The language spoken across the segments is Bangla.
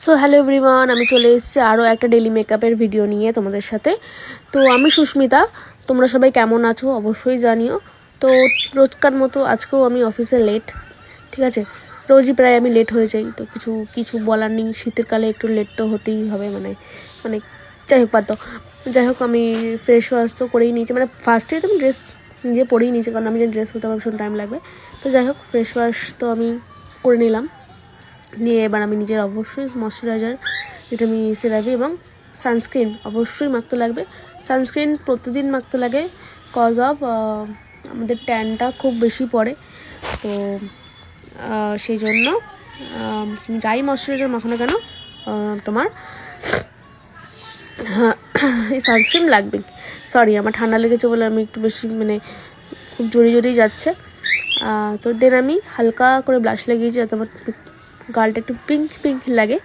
সো হ্যালো এভরিওয়ান, আমি চলে এসেছি আরও একটা ডেলি মেকআপের ভিডিও নিয়ে তোমাদের সাথে। তো আমি সুস্মিতা, তোমরা সবাই কেমন আছো অবশ্যই জানিও। তো রোজকার মতো আজকেও আমি অফিসে লেট, ঠিক আছে। রোজই প্রায় আমি লেট হয়ে যাই, তো কিছু বলার নেই। শীতের কালে একটু লেট তো হতেই হবে, মানে মানে যাই হোক পারতো। যাই হোক, আমি ফ্রেশ ওয়াশ তো করেই নিয়েছি, মানে ফার্স্টেই তো আমি ড্রেস নিজে পরেই নিয়েছি, কারণ আমি যে ড্রেস করতে আমার ভীষণ টাইম লাগবে। তো যাই হোক, ফ্রেশ ওয়াশ তো আমি করে নিলাম। নিয়ে এবার আমি নিজের অবশ্যই ময়শ্চারাইজার, যেটা আমি সেরাভি, এবং সানস্ক্রিন অবশ্যই মাখতে লাগবে। সানস্ক্রিন প্রতিদিন মাখতে লাগে, কজ অফ আমাদের ট্যানটা খুব বেশি পড়ে। তো সেই জন্য যাই ময়শ্চারাইজার মাখো না কেন, তোমার এই সানস্ক্রিন লাগবে। সরি, আমার ঠান্ডা লেগেছে বলে আমি একটু বেশি, মানে খুব জোরেই যাচ্ছে। তো দেন আমি হালকা করে ব্লাশ লাগিয়েছি, যাতে আমার গালটা একটু পিঙ্ক লাগে।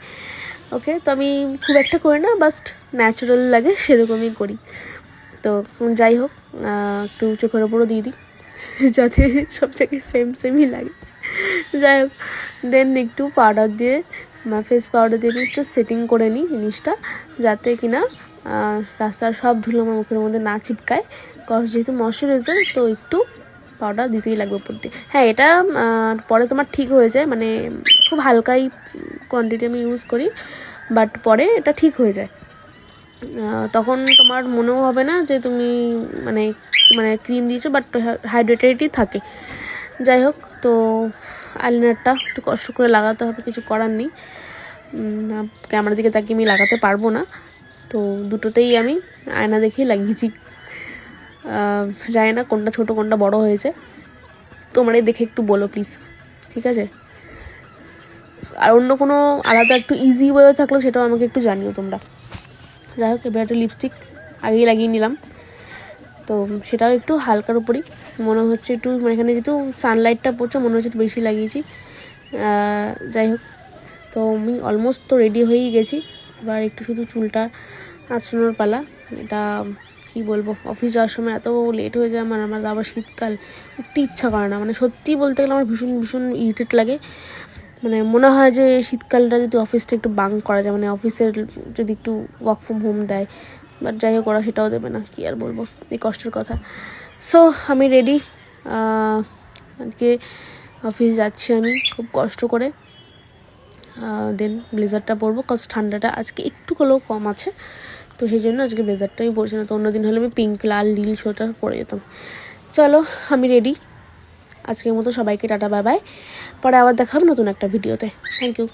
ওকে, তো আমি খুব একটা করি না, বাস্ট ন্যাচারাল লাগে সেরকমই করি। তো যাই হোক, একটু চোখের ওপরও দিয়ে দিই যাতে সব জায়গায় সেমই লাগে। যাই হোক, দেন একটু পাউডার দিয়ে, ফেস পাউডার দিয়ে একটু সেটিং করে নিই জিনিসটা, যাতে কিনা রাস্তার সব ধুলো আমার মুখের মধ্যে না চিপকায়। কজ যেহেতু ময়শ্চারাইজার, তো একটু পাউডার দিতেই লাগবে উপর দিয়ে। হ্যাঁ, এটা পরে তোমার ঠিক হয়ে যায়, মানে খুব হালকাই কোয়ান্টিটি আমি ইউজ করি, বাট পরে এটা ঠিক হয়ে যায়। তখন তোমার মনেও হবে না যে তুমি মানে ক্রিম দিয়েছো, বাট হাইড্রেটেডই থাকে। যাই হোক, তো আইলাইনারটা একটু কষ্ট করে লাগাতে হবে, কিছু করার নেই। ক্যামেরার দিকে তাকিয়ে আমি লাগাতে পারবো না, তো দুটোতেই আমি আয়না দেখেই লাগিয়েছি। জানি না কোনটা ছোট কোনটা বড় হয়েছে, তোমরা দেখে একটু বলো প্লিজ, ঠিক আছে। আর অন্য কোনো আলাদা একটু ইজি ওয়ে থাকলে সেটাও আমাকে একটু জানিও তোমরা। যাই হোক, এবার একটা লিপস্টিক আগেই লাগিয়ে নিলাম, তো সেটাও একটু হালকার উপরই মনে হচ্ছে, একটু মানে এখানে যেহেতু সানলাইটটা পড়ছে মনে হচ্ছে একটু বেশি লাগিয়েছি। যাই হোক, তো আমি অলমোস্ট তো রেডি হয়েই গেছি। এবার একটু শুধু চুলটা আঁচড়ানোর পালা। এটা কি বলবো, অফিস যাওয়ার সময় এত লেট হয়ে যায় আমার আবার শীতকাল, উঠতে ইচ্ছা করে না, মানে সত্যি বলতে গেলে আমার ভীষণ ইরিটেট লাগে। মানে মনে হয় যে শীতকালটা যদি অফিসটা একটু বাঙ্ক করা যায়, মানে অফিসের যদি একটু ওয়ার্ক ফ্রম হোম দেয়, বাট যাই হোক, ওরা সেটাও দেবে না, কি আর বলবো, এই কষ্টের কথা। সো আমি রেডি, আজকে অফিস যাচ্ছি আমি খুব কষ্ট করে। দেন ব্লেজারটা পরবো, কজ ঠান্ডাটা আজকে একটু হলেও কম আছে, তো সেই জন্য আজকে ব্লেজারটাই পরছি না। তো অন্যদিন হলে আমি পিঙ্ক, লাল, নীল সোয়েটার পরে যেতাম। চলো, আমি রেডি। আজকের মতো সবাইকে টাটা, বাই বাই। পরে আবার দেখা হবে নতুন একটা ভিডিওতে। Thank you.